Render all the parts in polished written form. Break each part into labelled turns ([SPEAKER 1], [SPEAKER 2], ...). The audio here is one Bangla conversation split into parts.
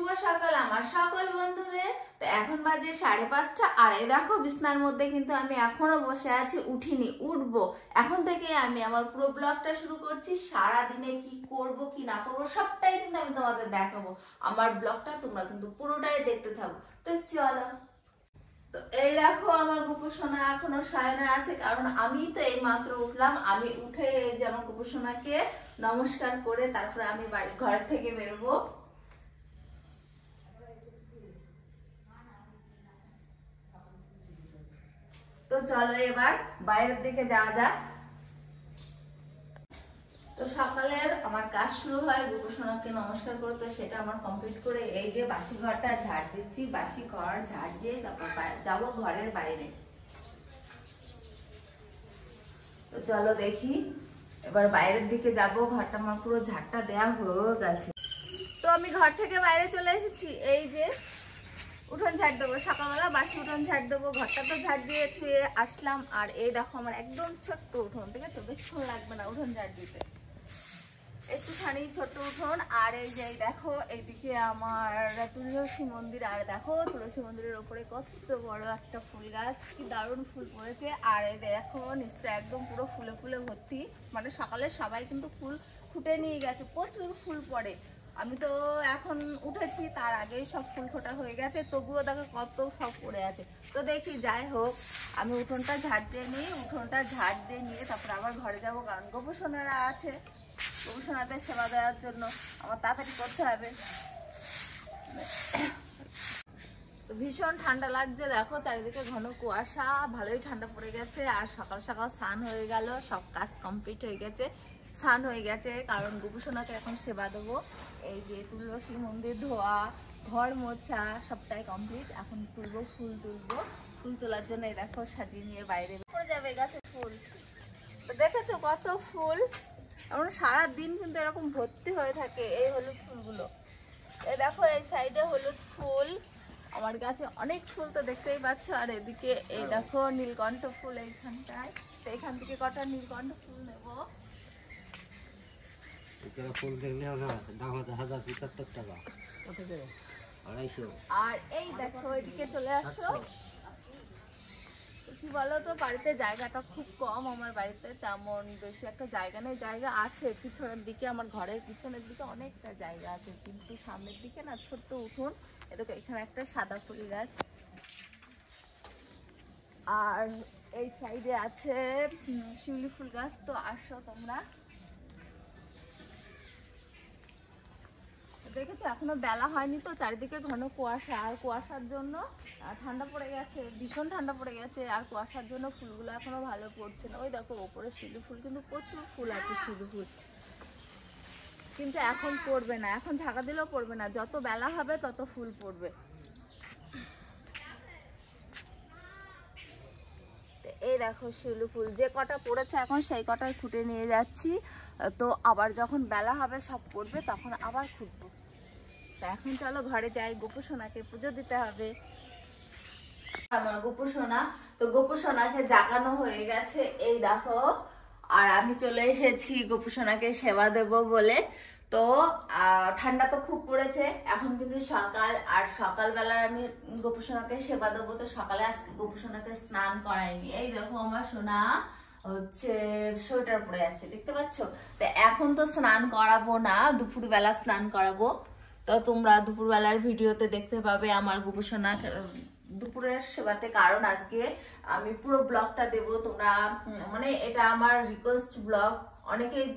[SPEAKER 1] শুভ সকাল আমার সকল বন্ধুদের। তো এখন বাজে 5:30 আর এই দেখো বিছনার মধ্যে কিন্তু আমি এখনো বসে আছি, উঠিনি, উঠবো। এখন থেকে আমি আমার পুরো ব্লগটা শুরু করছি। সারা দিনে কি করব কি না করব সবটাই কিন্তু আমি তোমাদের দেখাবো। আমার ব্লগটা তোমরা কিন্তু পুরোটাই দেখতে থাকো। তো চলো। তো এই দেখো আমার গোপু সোনা এখনো শয়নে আছে, কারণ আমি তো এই মাত্র উঠলাম। আমি উঠে এই যে আমার গোপু সোনাকে নমস্কার করে তারপরে আমি ঘর থেকে বেরোবো। তো চলো এবার বাইরের দিকে যাওয়া যাক। তো সকালের আমার কাজ শুরু হয় গোপু সোনাকে নমস্কার করে, তো সেটা আমার কমপ্লিট করে এই যে বাসি ঘরটা ঝাড় দিচ্ছি। বাসি ঘর ঝাড় দিয়ে তারপর যাবো ঘরের বাইরে। তো চলো দেখি, এবার বাইরের দিকে যাব। ঘরটা আমার পুরো ঝাড়টা দেয়া হয়ে গেছে। তো আমি ঘর থেকে বাইরে চলে এসেছি। এই যে উঠোন ঝাড় দেবো, সকালবেলা বাসি উঠোন ঝাড় দেবো। ঘরটা তো ঝাড় দিয়ে থুয়ে আসলাম। আর এই দেখো আমার একদম ছোট্ট উঠোন, ঠিক আছে? বেশিক্ষণ লাগবে না উঠোন ঝাড় দিতে, একটুখানি ছোট্ট উঠোন। আর এই যে দেখো এইদিকে আমার তুলসী মন্দির। আর দেখো তুলসী মন্দিরের ওপরে কত বড় একটা ফুল গাছ, কি দারুণ ফুল পড়েছে। আর এই দেখো নিচটা একদম পুরো ফুলে ফুলে ভর্তি। মানে সকালে সবাই কিন্তু ফুল ফুটে নিয়ে গেছে, প্রচুর ফুল পড়ে। আমি তো এখন উঠেছি, তার আগেই সব ফুল ফোটা হয়ে গেছে, তবুও দেখো কত সব পড়ে আছে। তো দেখি, যাই হোক, আমি উঠোনটা ঝাড় দিয়ে নিই। উঠোনটা ঝাড় দিয়ে নিয়ে তারপর আবার ঘরে যাবো, কারণ গোপু সোনারা আছে। গোপু সোনাদের সেবা দেওয়ার জন্য আমার তাড়াতাড়ি করতে হবে। তো ভীষণ ঠান্ডা লাগছে, দেখো চারিদিকে ঘন কুয়াশা, ভালোই ঠান্ডা পড়ে গেছে। আর সকাল সকাল স্নান হয়ে গেল, সব কাজ কমপ্লিট হয়ে গেছে, স্নান হয়ে গেছে, কারণ গোপু সোনাকে এখন সেবা দেবো। এই যে তুলসী মন্দির ধোয়া, ঘর মোছা সবটাই কমপ্লিট। এখন তুলবো, ফুল তুলবো। ফুল তোলার জন্য এই দেখো সাজিয়ে নিয়ে বাইরে পড়ে যাবে গাছে ফুল। তো দেখেছো কত ফুল, এমন সারাদিন কিন্তু এরকম ভর্তি হয়ে থাকে এই হলুদ ফুলগুলো। এই দেখো এই সাইডে হলুদ ফুল, আমার গাছে অনেক ফুল তো দেখতেই পাচ্ছ। আর এদিকে এই দেখো নীলকণ্ঠ ফুল এইখানটায়। তো এখান থেকে কটা নীলকণ্ঠ ফুল নেবো।
[SPEAKER 2] ফুল দেখলে দাম হচ্ছে 1075 টাকা, 250।
[SPEAKER 1] আর এই দেখো এদিকে চলে আসো। কি বলতো, বাড়িতে জায়গাটা খুব কম। আমার বাড়িতে তেমন বেশি একটা জায়গা নেই। জায়গা আছে পিছনের দিকে, আমার ঘরের পিছনের দিকে অনেকটা জায়গা আছে, কিন্তু সামনের দিকে না ছোট্ট উঠোন। এদিকে এখানে একটা সাদা ফুল গাছ, আর এই সাইডে আছে শিউলি ফুল গাছ। তো আসো তোমরা। দেখেছো এখনো বেলা হয়নি, তো চারিদিকে ঘন কুয়াশা। আর কুয়াশার জন্য ঠান্ডা পড়ে গেছে, ভীষণ ঠান্ডা পড়ে গেছে। আর কুয়াশার জন্য ফুলগুলো এখনো ভালো পড়ছে না। ওই দেখো ওপরে শিউলি ফুল, কিন্তু প্রচুর ফুল আছে শিউলি ফুল, কিন্তু এখন পড়বে না। এখন ঝাঁকা দিলেও পড়বে না, যত বেলা হবে তত ফুল পড়বে। এই দেখো শিউলি ফুল যে কটা পড়েছে এখন সেই কটাই খুঁটে নিয়ে যাচ্ছি। তো আবার যখন বেলা হবে সব পড়বে, তখন আবার খুঁটবো। তো এখন চলো ঘরে যাই, গোপু সোনাকে পুজো দিতে হবে। আমার গোপু সোনা, তো গোপু সোনাকে জাগানো হয়ে গেছে এই দেখো। আর আমি চলে এসেছি গোপু সোনাকে সেবা দেব বলে। তো ঠান্ডা তো খুব পড়েছে, এখন কিন্তু সকাল। আর সকালবেলার আমি গোপু সোনাকে সেবা দেবো। তো সকালে আজকে গোপু সোনাকে স্নান করাইনি। এই দেখো আমার সোনা হচ্ছে সোয়েটার পরে আছে, দেখতে পাচ্ছ? তো এখন তো স্নান করাবো না, দুপুরবেলা স্নান করাবো। তো তোমরা দুপুরবেলার ভিডিওতে দেখতে পাবে আমার গোপু সোনা দুপুরের সেবাতে, কারণ আজকে আমি পুরো ব্লগটা দেব। তোমরা মানে এটা আমার রিকোয়েস্ট ব্লগ। অনেকেই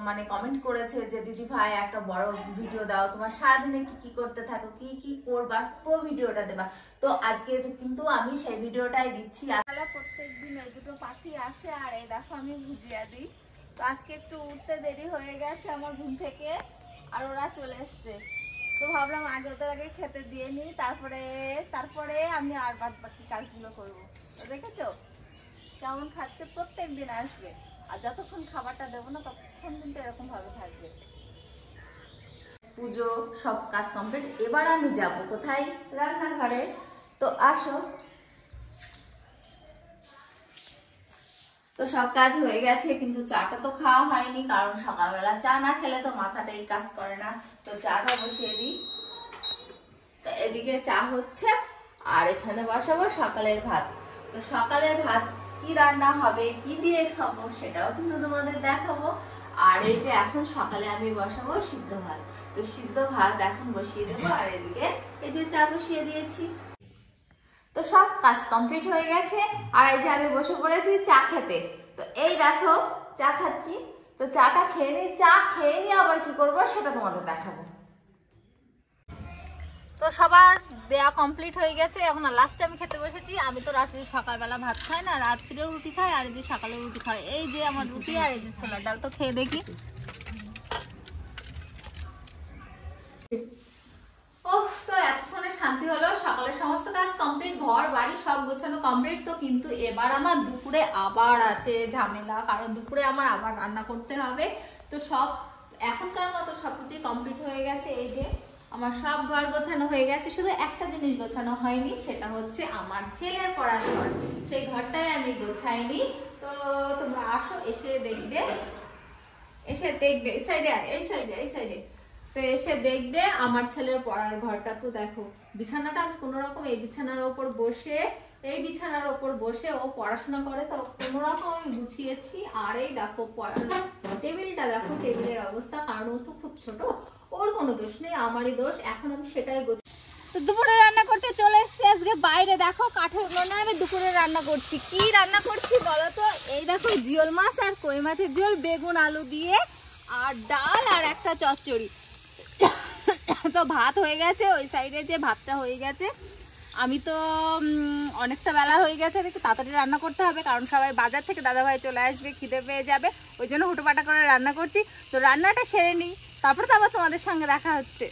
[SPEAKER 1] মানে কমেন্ট করেছে যে দিদি ভাই একটা বড় ভিডিও দাও, তোমার সারাদিনে কি কি করতে থাকো, কি কি করবা, পুরো ভিডিওটা দেবা। তো আজকে কিন্তু আমি সেই ভিডিওটাই দিচ্ছি। প্রত্যেকদিন এই দুটো পাখি আসে, আর এই দেখো আমি ভুজিয়া দিই। তো আজকে একটু উঠতে দেরি হয়ে গেছে আমার ঘুম থেকে, আর ওরা চলে এসছে। তো ভাবলাম আগে ওদের আগে খেতে দিয়ে নিই, তারপরে আমি আর বাদ বাকি কাজগুলো করবো। দেখেছো কেমন খাচ্ছে, প্রত্যেক দিন আসবে। আর যতক্ষণ খাবারটা দেবো না ততক্ষণ কিন্তু এরকম ভাবে থাকবে। পুজো সব কাজ কমপ্লিট, এবার আমি যাব কোথায়? রান্নাঘরে। তো আসো। তো সব কাজ হয়ে গেছে, কিন্তু চাটা তো খাওয়া হয়নি, কারণ সকালবেলা চা না খেলে তো মাথাটা এই কাজ করে না। তো চাটা বসিয়ে দিই। এদিকে চা হচ্ছে, আর এখানে বসাবো সকালের ভাত। তো সকালের ভাত কি রান্না হবে, কি দিয়ে খাবো সেটাও কিন্তু তোমাদের দেখাবো। আর এই যে এখন সকালে আমি বসাবো সিদ্ধ ভাত, তো সিদ্ধ ভাত এখন বসিয়ে দেবো। আর এদিকে এই যে চা বসিয়ে দিয়েছি। তো সব কাজ কমপ্লিট হয়ে গেছে, আর এই যে আমি বসে পড়েছি চা খেতে। তো এই দেখো চা খাচ্ছি, তো চাটা খেয়ে নিই, চা খেয়ে নিয়ে আবার কি করবো সেটা তোমাদের দেখাবো। তো সবার দেয়া কমপ্লিট হয়ে গেছে, এখন লাস্টে আমি খেতে বসেছি। আমি তো রাত্রি সকালবেলা ভাত খাই না, রাত্রিরেও রুটি খাই, আর এই যে সকালেও রুটি খাই। এই যে আমার রুটি আর এই যে ছোলার ডাল, তো খেয়ে দেখি। ওহ, তো এতক্ষণে শান্তি হলো, সকালের সমস্ত কাজ কমপ্লিট, ঘর বাড়ি সব গোছানো কমপ্লিট। তো কিন্তু এবার আমার দুপুরে আবার আছে ঝামেলা, কারণ দুপুরে আমার আবার রান্না করতে হবে। তো সব এখনকার মতো সবকিছু কমপ্লিট হয়ে গেছে। এই যে আমার সব ঘর গোছানো হয়ে গেছে, শুধু একটা জিনিস গোছানো হয়নি, সেটা হচ্ছে আমার ছেলের পড়ার ঘর। সেই ঘরটাই আমি গোছাইনি। তো তোমরা আসো, এসে দেখবে, এসে দেখবে এই সাইডে, আর এই সাইডে, এই সাইডে। তো এসে দেখবে আমার ছেলের পড়ার ঘরটা। তো দেখো বিছানাটা আমি কোনো রকম এই বিছানার ওপর বসে, এই বিছানার ওপর বসে ও পড়াশোনা করে, তো কোনো রকম আমি গুছিয়েছি। আর এই দেখো পড়ার টেবিলটা, দেখো টেবিলের অবস্থা, কারণ ও তো খুব ছোট, ওর কোনো দোষ নেই, আমারই দোষ। এখন আমি সেটাই গুছি। তো দুপুরে রান্না করতে চলে এসেছি আজকে বাইরে। দেখো কাঠের উনুনে আমি দুপুরে রান্না করছি। কি রান্না করছি বলো তো? এই দেখো জিওল মাছ আর কই মাছের ঝোল, বেগুন আলু দিয়ে, আর ডাল, আর একটা চচ্চড়ি। তো ভাত হয়ে গেছে, ওই সাইডে যে ভাতটা হয়ে গেছে। আমি তো অনেকটা বেলা হয়ে গেছে, দেখি তাড়াতাড়ি রান্না করতে হবে, কারণ সবাই বাজার থেকে দাদাভাই চলে আসবে, খিদে পেয়ে যাবে, ওই জন্য হুটোপাটা করে রান্না করছি। তো রান্নাটা সেরে নিই, তারপরে তো আবার তোমাদের সঙ্গে দেখা হচ্ছে।